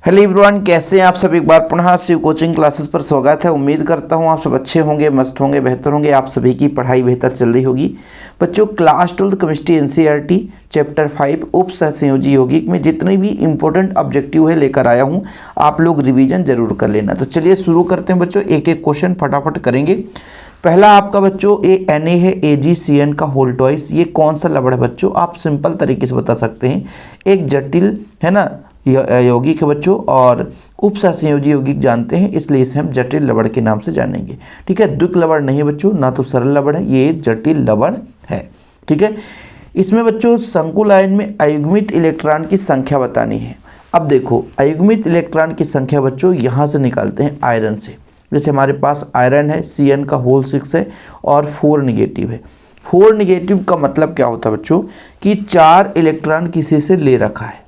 Hello everyone, कैसे हैं आप सब। एक बार पुनः शिव कोचिंग क्लासेस पर स्वागत है। उम्मीद करता हूं आप सब अच्छे होंगे, मस्त होंगे, बेहतर होंगे। आप सभी की पढ़ाई बेहतर चल रही होगी। बच्चों, क्लास 12 केमिस्ट्री एनसीईआरटी चैप्टर 5 उप सहसंयोजी यौगिक में जितने भी इंपॉर्टेंट ऑब्जेक्टिव है लेकर आया हूं, आप लोग रिवीजन जरूर कर लेना। तो चलिए शुरू करते हैं बच्चों, एक एक क्वेश्चन फटाफट करेंगे। पहला आपका बच्चों Na है AgCN का होल ट्वाइस। ये कौन सा लवण है बच्चों, आप सिंपल तरीके से बता सकते हैं। एक जटिल है ना यौगिक है बच्चों, और उप सहसंयोजी यौगिक जानते हैं, इसलिए इसे हम जटिल लवण के नाम से जानेंगे। ठीक है, द्विक लवण नहीं है बच्चों, ना तो सरल लवण है, ये जटिल लवण है। ठीक है, इसमें बच्चों संकुल आयन में अयुग्मित इलेक्ट्रॉन की संख्या बतानी है। अब देखो, अयुग्मित इलेक्ट्रॉन की संख्या बच्चों यहाँ से निकालते हैं आयरन से। जैसे हमारे पास आयरन है, Cn का होल 6 है और 4 निगेटिव है। 4 निगेटिव का मतलब क्या होता है बच्चों कि 4 इलेक्ट्रॉन किसी से ले रखा है।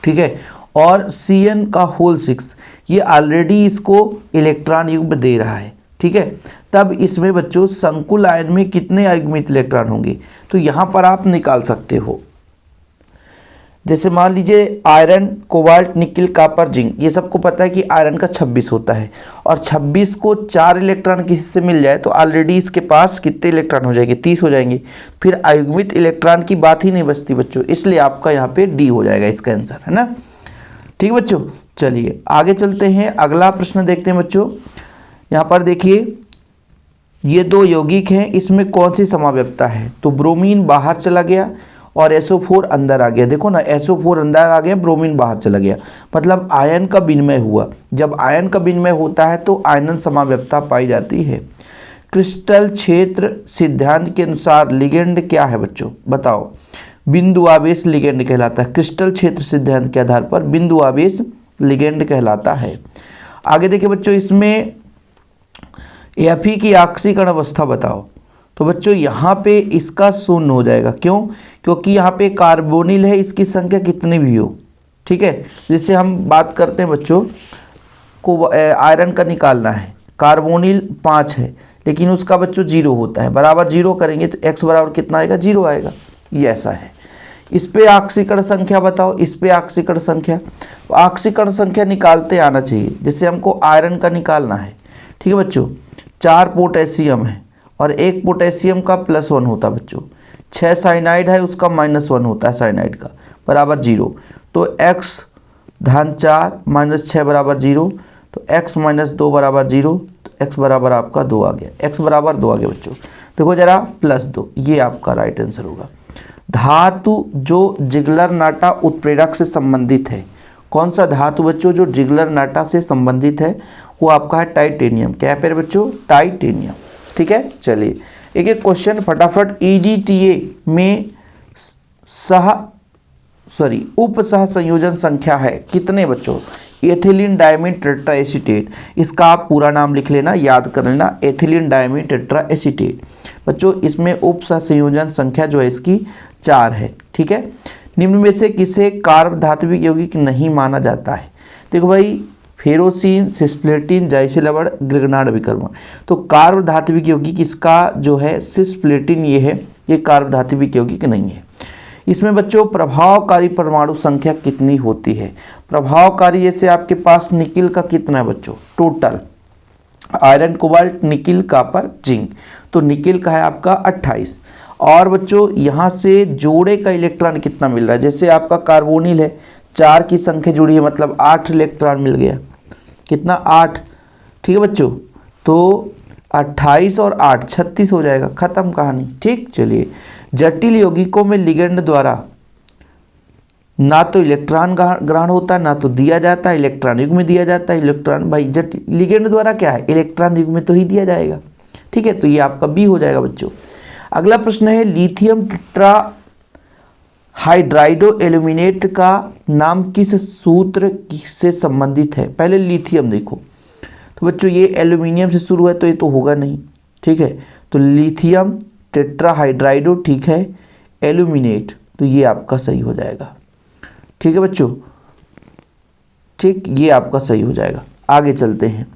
ठीक है, और Cn का होल 6 ये ऑलरेडी इसको इलेक्ट्रॉन युग्म दे रहा है। ठीक है, तब इसमें बच्चों संकुल आयन में कितने अयुग्मित इलेक्ट्रॉन होंगे, तो यहाँ पर आप निकाल सकते हो। जैसे मान लीजिए iron, cobalt, nickel, copper, zinc, ये सबको पता है कि आयरन का 26 होता है, और 26 को 4 इलेक्ट्रॉन किसी से मिल जाए तो ऑलरेडी इसके पास कितने इलेक्ट्रॉन हो जाएंगे, 30 हो जाएंगे। फिर अयुग्मित इलेक्ट्रॉन की बात ही नहीं बचती बच्चों, इसलिए आपका यहाँ पे डी हो जाएगा इसका आंसर, है ना। ठीक बच्चों, चलिए आगे चलते हैं। अगला प्रश्न देखते हैं बच्चों। यहाँ पर देखिए, ये दो यौगिक हैं, इसमें कौन सी समाव्यपता है, तो ब्रोमीन बाहर चला गया और SO4 अंदर आ गया। देखो ना, SO4 अंदर आ गया, ब्रोमीन बाहर चला गया, मतलब आयन का विनिमय हुआ। जब आयन का विनिमय होता है तो आयनन समाव्यपता पाई जाती है। क्रिस्टल क्षेत्र सिद्धांत के अनुसार लिगेंड क्या है बच्चों, बताओ। बिंदु आवेश लिगेंड कहलाता है। क्रिस्टल क्षेत्र सिद्धांत के आधार पर बिंदु आवेश लिगेंड कहलाता है। आगे देखिए बच्चों, इसमें Fe की ऑक्सीकरण अवस्था बताओ। तो बच्चों यहाँ पे इसका शून्य हो जाएगा, क्यों, क्योंकि यहाँ पे कार्बोनिल है, इसकी संख्या कितनी भी हो। ठीक है, जैसे हम बात करते हैं बच्चों को आयरन का निकालना है, कार्बोनिल 5 है, लेकिन उसका बच्चों 0 होता है। बराबर 0 करेंगे तो x बराबर कितना आएगा, 0 आएगा। ये ऐसा है। इस पे ऑक्सीकरण संख्या बताओ, इस पे ऑक्सीकरण संख्या। ऑक्सीकरण संख्या निकालते आना चाहिए। जैसे हमको आयरन का निकालना है, ठीक है बच्चों, 4 पोटेशियम है और 1 पोटेशियम का +1 होता है बच्चों। 6 साइनाइड है, उसका -1 होता है साइनाइड का, बराबर 0। तो x धन 4 - 6 बराबर 0, तो x - 2 बराबर 0, तो x बराबर आपका 2 आ गया। x बराबर 2 आ गया बच्चों। देखो जरा, +2, ये आपका राइट आंसर होगा। धातु जो जिगलर नाटा उत्प्रेरक से संबंधित है, कौन सा धातु बच्चों जो जिगलर नाटा से संबंधित है, वो आपका है टाइटेनियम। क्या है बच्चों, टाइटेनियम। ठीक है, चलिए एक एक क्वेश्चन फटाफट। EDTA में उप सह संयोजन संख्या है कितने बच्चों, एथिलीन डायमीन टेट्रा एसीटेट। इसका आप पूरा नाम लिख लेना, याद कर लेना, एथिलीन डायमीन टेट्रा एसीटेट। बच्चों इसमें उप सह संयोजन संख्या जो है इसकी 4 है। ठीक है, निम्न में से किसे कार्ब धात्विक यौगिक नहीं माना जाता है। देखो भाई, फेरोसिन, सिस्प्लेटिन, जाइसे लवण, ग्रिग्नार्ड विकर्मक। तो कार्ब धात्विक यौगिक इसका जो है सिस्प्लेटिन, ये है, ये कार्ब धात्विक यौगिक नहीं है। इसमें बच्चों प्रभावकारी परमाणु संख्या कितनी होती है। प्रभावकारी जैसे आपके पास निकिल का कितना है बच्चों, total iron, cobalt, nickel, copper, zinc, तो निकिल का है आपका 28। और बच्चों यहाँ से जोड़े का इलेक्ट्रॉन कितना मिल रहा है, जैसे आपका कार्बोनिल है, 4 की संख्या जुड़ी है, मतलब 8 इलेक्ट्रॉन मिल गया। कितना, 8। ठीक है बच्चों, तो 28 और 8 36 हो जाएगा, खत्म कहानी। ठीक, चलिए जटिल यौगिकों में लिगेंड द्वारा ना तो इलेक्ट्रॉन ग्रहण होता है, ना तो दिया जाता है, इलेक्ट्रॉन युग्म में दिया जाता है। इलेक्ट्रॉन भाई जटिल लिगेंड द्वारा क्या है, इलेक्ट्रॉन युग्म में तो ही दिया जाएगा। ठीक है, तो ये आपका बी हो जाएगा बच्चों। अगला प्रश्न है, लिथियम टेट्रा हाइड्राइडो एल्यूमिनेट का नाम किस सूत्र से संबंधित है। पहले लिथियम देखो, तो बच्चों ये एल्यूमिनियम से शुरू है, तो ये तो होगा नहीं। ठीक है, तो लिथियम टेट्रा हाइड्राइडो, ठीक है, एल्यूमिनेट, तो ये आपका सही हो जाएगा। ठीक है बच्चों, ठीक, ये आपका सही हो जाएगा। आगे चलते हैं।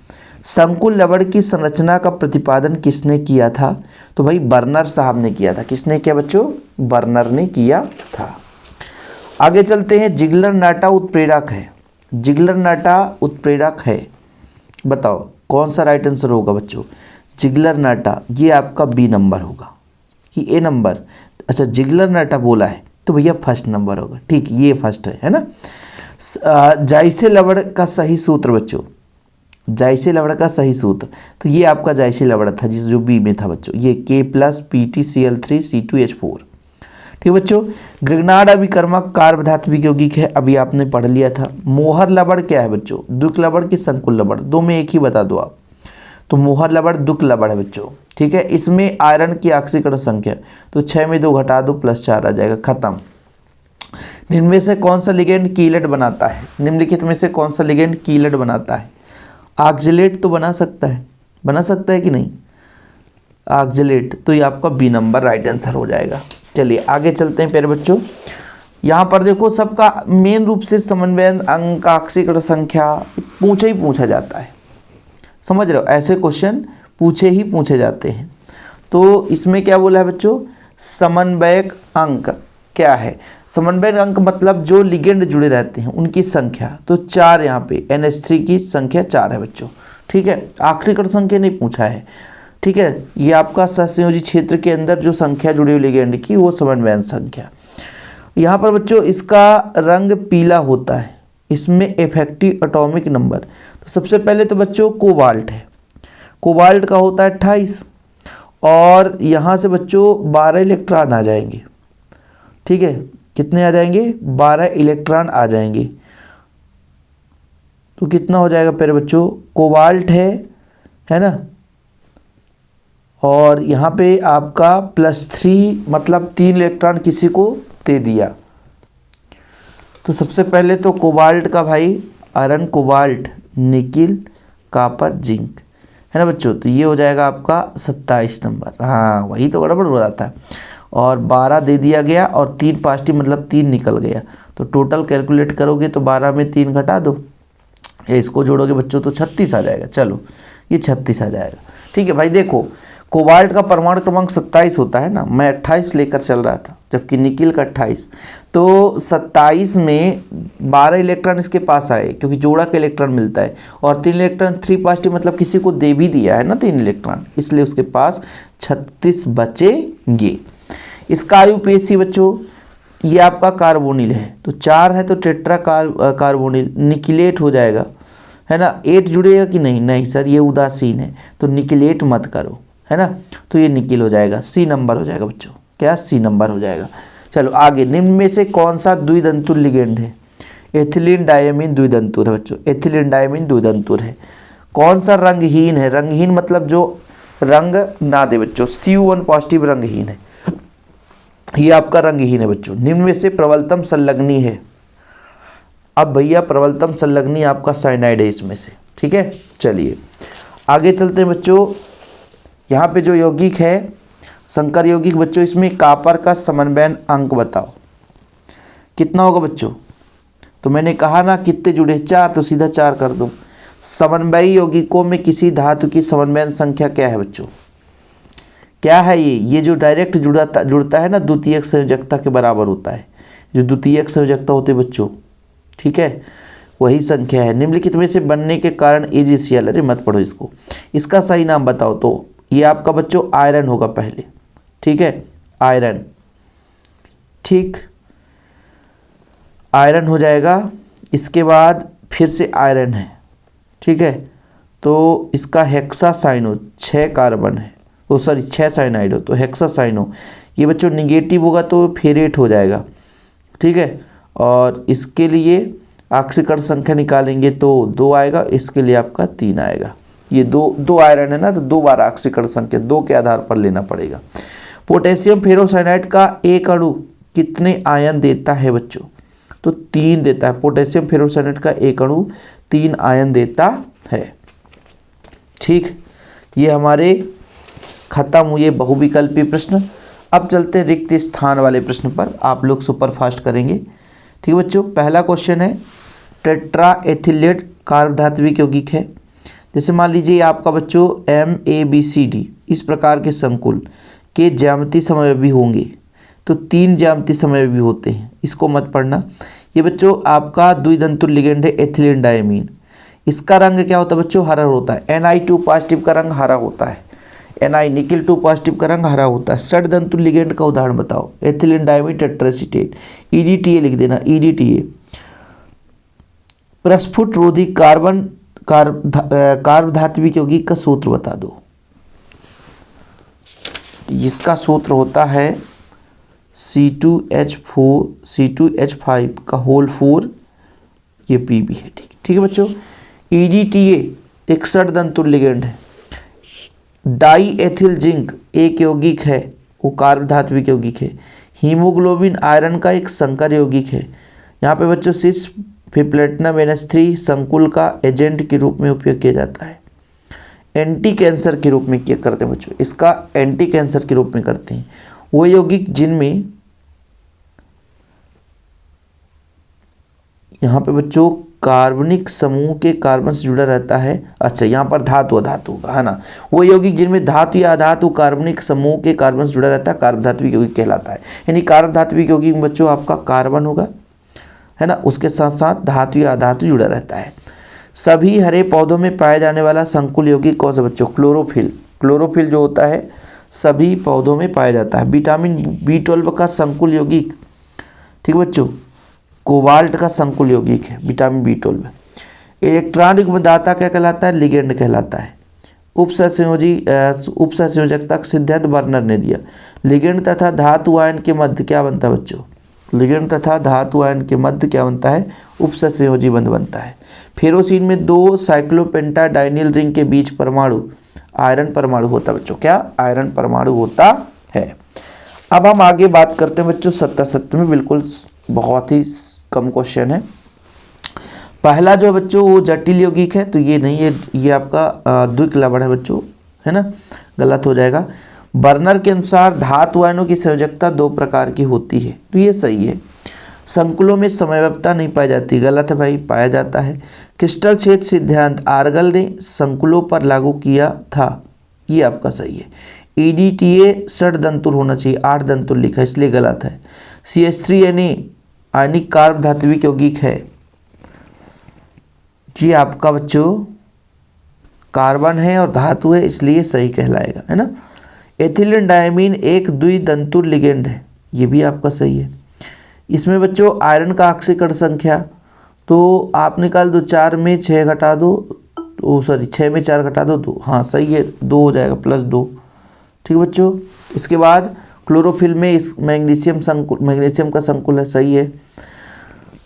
संकुल लवण की संरचना का प्रतिपादन किसने किया था, तो भाई बर्नर साहब ने किया था। किसने किया बच्चों, बर्नर ने किया था। आगे चलते हैं। जिगलर नाटा उत्प्रेरक है, जिगलरनाटा उत्प्रेरक है, बताओ कौन सा राइट आंसर होगा बच्चों? जिगलरनाटा, ये आपका बी नंबर होगा कि ए नंबर? अच्छा जिगलरनाटा बोला है तो भैया फर्स्ट नंबर होगा, ठीक, ये फर्स्ट है ना। जाइसे लवड़ का सही सूत्र बच्चों, जाइसे लवड़ का सही सूत्र, तो ये आपका जाइसे लवड़ था जिस जो बी में था बच्चों, ये K+PtCl3C2H4। ठीक बच्चों, ग्रिग्नार्ड अभिकर्मक कार्बधात्विक यौगिक है, अभी आपने पढ़ लिया था। मोहर लवड़ क्या है बच्चों? दुक लवड़ की संकुल लवड़, दो में एक ही बता दो आप, तो मोहर लवड़ दुक लवड़ है बच्चों। ठीक है, इसमें आयरन की ऑक्सीकरण संख्या, तो 6 में 2 घटा दो +4 आ जाएगा, खत्म। निम्न में से कौन सा लिगेंड कीलेट बनाता है? निम्नलिखित में से कौन सा लिगेंड कीलेट बनाता है? ऑक्जेलेट तो बना सकता है, बना सकता है कि नहीं ऑक्जेलेट, तो ये आपका बी नंबर राइट आंसर हो जाएगा। चलिए आगे चलते हैं प्यारे बच्चों। यहाँ पर देखो सबका मेन रूप से समन्वय अंक, ऑक्सीकरण संख्या पूछा जाता है, समझ रहे हो, ऐसे क्वेश्चन पूछे जाते हैं। तो इसमें क्या बोला है बच्चों? समन्वयक अंक क्या है? समन्वयक अंक मतलब जो लिगेंड जुड़े रहते हैं उनकी संख्या, तो 4 यहाँ पे NH3 की संख्या 4 है बच्चों। ठीक है, ऑक्सीकरण संख्या नहीं पूछा है। ठीक है, ये आपका सहसंयोजी क्षेत्र के अंदर जो संख्या जुड़ी हुई लिगेंड की वो समन्वयक संख्या। यहाँ पर बच्चों इसका रंग पीला होता है, इसमें इफेक्टिव एटॉमिक नंबर, तो सबसे पहले तो बच्चों कोबाल्ट है, कोबाल्ट का होता है 28 और यहाँ से बच्चों 12 इलेक्ट्रॉन आ जाएंगे। ठीक है, कितने आ जाएंगे? 12 इलेक्ट्रॉन आ जाएंगे, तो कितना हो जाएगा प्यारे बच्चों? कोबाल्ट है ना, और यहाँ पे आपका +3 मतलब 3 इलेक्ट्रॉन किसी को दे दिया। तो सबसे पहले तो कोबाल्ट का भाई iron, cobalt, nickel, copper, zinc, है ना बच्चों, तो ये हो जाएगा आपका 27 नंबर। हाँ वही तो गड़बड़ हो जाता है, और 12 दे दिया गया और 3 पॉजिटिव मतलब 3 निकल गया, तो टोटल कैलकुलेट करोगे तो 12 में 3 घटा दो, इसको जोड़ोगे बच्चों तो 36 आ जाएगा। चलो ये 36 आ जाएगा। ठीक है भाई, देखो कोबाल्ट का परमाणु क्रमांक 27 होता है ना, मैं 28 लेकर चल रहा था जबकि निकिल का 28, तो 27 में 12 इलेक्ट्रॉन इसके पास आए क्योंकि जोड़ा का इलेक्ट्रॉन मिलता है, और 3 इलेक्ट्रॉन 3 पॉजिटिव मतलब किसी को दे भी दिया है ना 3 इलेक्ट्रॉन, इसलिए उसके पास 36 बचेंगे। इसका आयुपेशी बच्चों ये आपका कार्बोनिल है, तो 4 है तो टेट्रा कार्बोनिल निकिलेट हो जाएगा, है ना। 8 जुड़ेगा कि नहीं? नहीं सर ये उदासीन है, तो निकिलेट मत करो, है ना, तो ये निकिल हो जाएगा, सी नंबर हो जाएगा बच्चों, क्या सी नंबर हो जाएगा। चलो आगे, निम्न में से कौन सा द्विदंतुर लिगेंड है? एथिलीन डायमीन द्विदंतुर है बच्चों, एथिलीन डायमीन द्विदंतुर है। कौन सा रंगहीन है? रंगहीन मतलब जो रंग ना दे बच्चों, CO1 पॉजिटिव रंगहीन है, ये आपका रंगहीन है बच्चों। निम्न में से प्रबलतम संलग्नी है, अब भैया प्रबलतम संलग्नी आपका साइनाइड है इसमें से। ठीक है, चलिए आगे चलते हैं बच्चों। यहाँ पे जो यौगिक है संकर यौगिक बच्चों, इसमें कापर का समन्वय अंक बताओ कितना होगा बच्चों? तो मैंने कहा ना कितने जुड़े? 4, तो सीधा 4 कर दो। समन्वयी यौगिकों में किसी धातु की समन्वय संख्या क्या है बच्चों? क्या है ये जो डायरेक्ट जुड़ता है ना द्वितीयक संयोजकता के बराबर होता है, जो द्वितीयक संयोजकता होते बच्चों, ठीक है, वही संख्या है। निम्नलिखित में से बनने के कारण AgCl, अरे मत पढ़ो इसको, इसका सही नाम बताओ। तो ये आपका बच्चों आयरन होगा पहले, ठीक है, आयरन, ठीक, आयरन हो जाएगा। इसके बाद फिर से आयरन है, ठीक है, तो इसका हेक्सासाइनो 6 कार्बन है, वो सॉरी 6 साइनाइड हो तो हेक्सासाइनो, ये बच्चों निगेटिव होगा तो फेरेट हो जाएगा, ठीक है। और इसके लिए ऑक्सीकरण संख्या निकालेंगे तो 2 आएगा, इसके लिए आपका 3 आएगा। ये दो आयरन है ना, तो 2 बार ऑक्सीकरण संख्या 2 के आधार पर लेना पड़ेगा। पोटेशियम फेरोसाइनाइड का एक अणु कितने आयन देता है बच्चों? तो 3 देता है। पोटेशियम फेरोसाइनाइड का एक अणु 3 आयन देता है, ठीक। ये हमारे खत्म हुए बहुविकल्पी प्रश्न। अब चलते हैं रिक्त स्थान वाले प्रश्न पर, आप लोग सुपरफास्ट करेंगे, ठीक बच्चों। पहला क्वेश्चन है टेट्रा एथिलेट कार्बधात्विक यौगिक है। जैसे मान लीजिए आपका बच्चों MABCD इस प्रकार के संकुल के ज्यामितीय समव्ययी होंगे, तो 3 ज्यामितीय समव्ययी होते हैं, इसको मत पढ़ना। ये बच्चों आपका द्विदंतुर लिगेंड है एथिलीन डायमीन। इसका रंग क्या होता है बच्चों? हरा होता है। Na2 पॉजिटिव का रंग हरा होता है। Na निकिल 2 पॉजिटिव का रंग हरा होता है। षडदंतुर लिगेंड का उदाहरण बताओ। Ethylene diamine टेट्रासीटेट। EDTA लिख देना, EDTA। प्रस्फुट रोधी कार्ब धात्विक यौगिक का सूत्र बता दो। इसका सूत्र होता है C2H4 C2H5 का होल 4, ये Pb है। ठीक है बच्चों। EDTA एक षडदंतुर लिगेंड है। डाई एथिल जिंक एक यौगिक है, वो कार्ब धात्विक यौगिक है। हीमोग्लोबिन आयरन का एक संकर यौगिक है। यहाँ पे बच्चों सिस फिर प्लेटिनम NH3 संकुल का एजेंट के रूप में उपयोग किया जाता है। एंटी कैंसर के रूप में क्या करते हैं बच्चों? इसका एंटी कैंसर के रूप में करते हैं वो यौगिक जिनमें यहाँ पे बच्चों कार्बनिक समूह के कार्बन से जुड़ा रहता है। अच्छा, यहाँ पर धातु अधातु होगा, है ना। वो यौगिक जिनमें धातु या अधातु कार्बनिक समूह के कार्बन से जुड़ा रहता है कार्ब धात्विक यौगिक कहलाता है। यानी कार्ब धात्विक यौगिक में बच्चों आपका कार्बन होगा, है ना, उसके साथ साथ धातु या अधातु जुड़ा रहता है। सभी हरे पौधों में पाया जाने वाला संकुल यौगिक कौन सा बच्चों? क्लोरोफिल। क्लोरोफिल जो होता है सभी पौधों में पाया जाता है। विटामिन B12 का संकुल यौगिक, ठीक है बच्चों, कोबाल्ट का संकुल यौगिक है विटामिन B12। इलेक्ट्रॉन युग्मदाता क्या कहलाता है? लिगेंड कहलाता है। उपसंयोजकता का सिद्धांत बर्नर ने दिया। लिगेंड तथा धातु आयन के मध्य क्या बनता है बच्चों? लिगेंड तथा धातु आयन के मध्य क्या बनता है? उपसंयोजी बंध बनता है। फेरोसिन में 2 साइक्लोपेंटाडाइनिल रिंग के बीच परमाणु आयरन परमाणु होता है बच्चों। क्या? आयरन परमाणु होता है। अब हम आगे बात करते हैं बच्चों 70 में, बिल्कुल बहुत ही कम क्वेश्चन है। पहला जो है बच्चों वो जटिल यौगिक है, तो ये नहीं है, ये आपका द्विक लवण है बच्चों, है ना, गलत हो जाएगा। बर्नर के अनुसार धातु आयनों की संयोजकता 2 प्रकार की होती है, तो ये सही है। संकुलों में समयवत्ता नहीं पाई जाती, गलत है भाई, पाया जाता है। क्रिस्टल छेद सिद्धांत आर्गल ने संकुलों पर लागू किया था, ये आपका सही है। EDTA षडदंतुर होना चाहिए, 8 दंतुर लिखा इसलिए गलत है। CH3Na आयनिक कार्ब धात्विक यौगिक है, ये आपका बच्चों कार्बन है और धातु है इसलिए सही कहलाएगा, है ना। एथिलीन डायमीन एक द्विदंतुर लिगेंड है, ये भी आपका सही है। इसमें बच्चों आयरन का ऑक्सीकरण संख्या तो आप निकाल दो, 4 में 6 घटा दो, 6 में 4 घटा दो 2, हाँ सही है, 2 हो जाएगा +2, ठीक है बच्चों। इसके बाद क्लोरोफिल में इस मैग्नीशियम का संकुल है, सही है।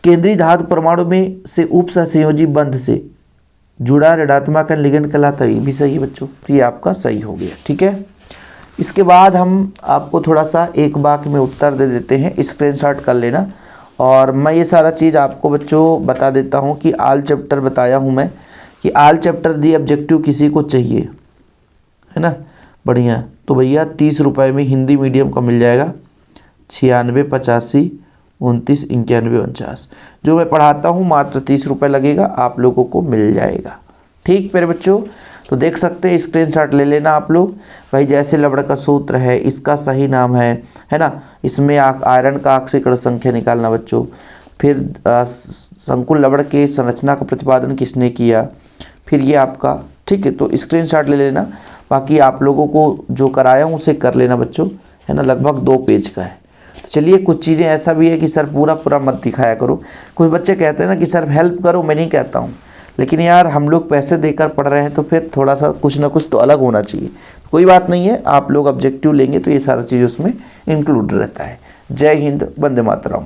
केंद्रीय धातु परमाणु में से उपसंयोजी बंध से जुड़ा ऋणात्मक लिगेंड कहलाता है, ये भी सही है बच्चों, तो ये आपका सही हो गया, ठीक है। इसके बाद हम आपको थोड़ा सा एक वाक्य में उत्तर दे देते हैं, स्क्रीनशॉट कर लेना। और मैं ये सारा चीज़ आपको बच्चों बता देता हूँ कि आल चैप्टर बताया हूँ मैं कि आल चैप्टर दी ऑब्जेक्टिव किसी को चाहिए, है ना, बढ़िया, तो भैया 30 रुपये में हिंदी मीडियम का मिल जाएगा। 96 85 29 91 49 जो मैं पढ़ाता हूँ मात्र 30 रुपये लगेगा, आप लोगों को मिल जाएगा, ठीक मेरे बच्चों। तो देख सकते हैं, स्क्रीनशॉट ले लेना आप लोग। भाई जैसे लवण का सूत्र है, इसका सही नाम है ना, इसमें आयरन का ऑक्सीकरण संख्या निकालना बच्चों। फिर संकुल लवण के संरचना का प्रतिपादन किसने किया, फिर ये आपका, ठीक है। तो स्क्रीनशॉट ले लेना, बाकी आप लोगों को जो कराया हूँ उसे कर लेना बच्चों, है ना, लगभग 2 पेज का है। तो चलिए, कुछ चीज़ें ऐसा भी है कि सर पूरा मत दिखाया करो। कुछ बच्चे कहते हैं ना कि सर हेल्प करो, मैं नहीं कहता हूँ, लेकिन यार हम लोग पैसे देकर पढ़ रहे हैं तो फिर थोड़ा सा कुछ ना कुछ तो अलग होना चाहिए। कोई बात नहीं है, आप लोग ऑब्जेक्टिव लेंगे तो ये सारा चीज़ उसमें इंक्लूड रहता है। जय हिंद, वंदे मातरम।